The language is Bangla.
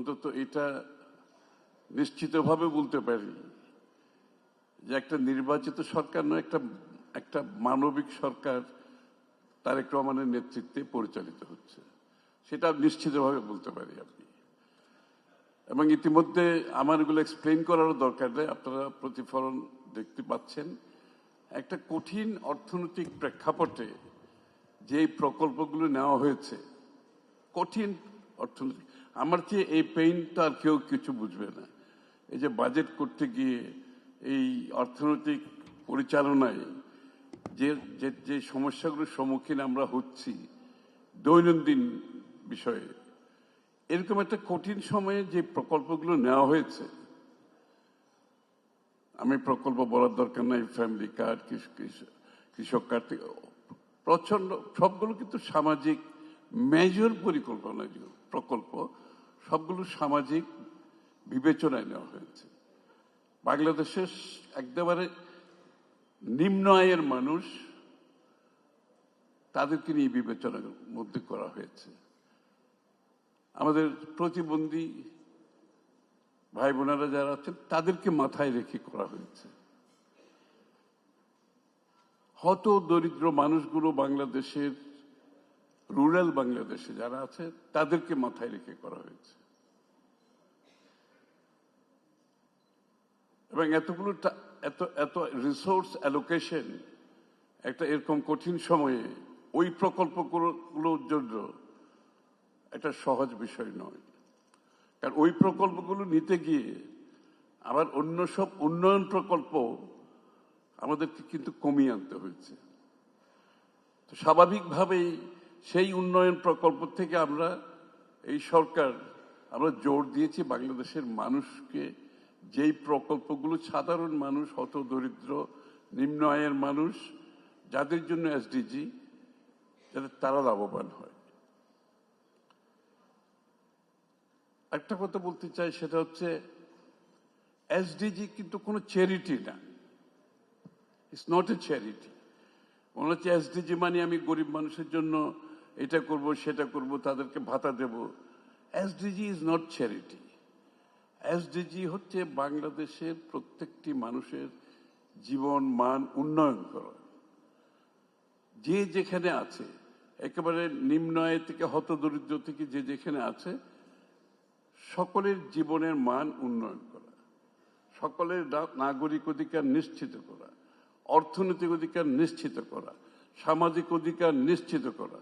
অন্তত এটা নিশ্চিতভাবে বলতে পারি যে একটা নির্বাচিত সরকার নয়, একটা মানবিক সরকার তারেক রহমানের নেতৃত্বে পরিচালিত হচ্ছে, সেটা নিশ্চিতভাবে বলতে পারি আপনি। এবং ইতিমধ্যে আমার এগুলো এক্সপ্লেন করারও দরকার নেই, আপনারা প্রতিফলন দেখতে পাচ্ছেন। একটা কঠিন অর্থনৈতিক প্রেক্ষাপটে যে প্রকল্পগুলো নেওয়া হয়েছে, কঠিন অর্থনৈতিক, আমার চেয়ে এই পেইনটা আর কেউ কিছু বুঝবে না। এই যে বাজেট করতে গিয়ে এই অর্থনৈতিক পরিচালনায় যে যে সমস্যাগুলোর সম্মুখীন আমরা হচ্ছি দৈনন্দিন বিষয়ে, এরকম একটা কঠিন সময়ে যে প্রকল্পগুলো নেওয়া হয়েছে, আমি প্রকল্প বলার দরকার নাই, ফ্যামিলি কার্ড, কৃষক কার্ড, প্রচন্ড সবগুলো কিন্তু সামাজিক মেজর পরিকল্পনা, প্রকল্প সবগুলো সামাজিক বিবেচনায় নেওয়া হয়েছে। বাংলাদেশের একেবারে নিম্ন আয়ের মানুষ, তাদেরকে নিয়ে বিবেচনার মধ্যে করা হয়েছে। আমাদের প্রতিবন্ধী ভাই বোনেরা যারা আছেন তাদেরকে মাথায় রেখে করা হয়েছে। হত দরিদ্র মানুষগুলো বাংলাদেশের, রুরাল বাংলাদেশে যারা আছে তাদেরকে মাথায় রেখে করা হয়েছে। এবং এত রিসোর্স অ্যালোকেশন একটা এরকম কঠিন সময়ে ওই প্রকল্পগুলোর জন্য একটা সহজ বিষয় নয়। কারণ ওই প্রকল্পগুলো নিতে গিয়ে আবার অন্য সব উন্নয়ন প্রকল্প আমাদেরকে কিন্তু কমিয়ে আনতে হয়েছে। তো স্বাভাবিকভাবেই সেই উন্নয়ন প্রকল্প থেকে এই সরকার আমরা জোর দিয়েছি বাংলাদেশের মানুষকে, যেই প্রকল্পগুলো সাধারণ মানুষ, হত দরিদ্র নিম্ন আয়ের মানুষ, যাদের জন্য এসডিজি, যাতে তারা লাভবান হয়। একটা কথা বলতে চাই, সেটা হচ্ছে এসডিজি কিন্তু কোনো চ্যারিটি না, ইটস নট এ চ্যারিটি। মনে হচ্ছে এসডিজি মানে আমি গরিব মানুষের জন্য এটা করব, সেটা করব, তাদেরকে ভাতা দেব। SDG is not charity. SDG হচ্ছে বাংলাদেশের প্রত্যেকটি মানুষের জীবন মান উন্নয়ন করা। যে যেখানে আছে, একেবারে নিম্ন আয় থেকে হত দরিদ্র থেকে যে যেখানে আছে, সকলের জীবনের মান উন্নয়ন করা, সকলের নাগরিক অধিকার নিশ্চিত করা, অর্থনৈতিক অধিকার নিশ্চিত করা, সামাজিক অধিকার নিশ্চিত করা।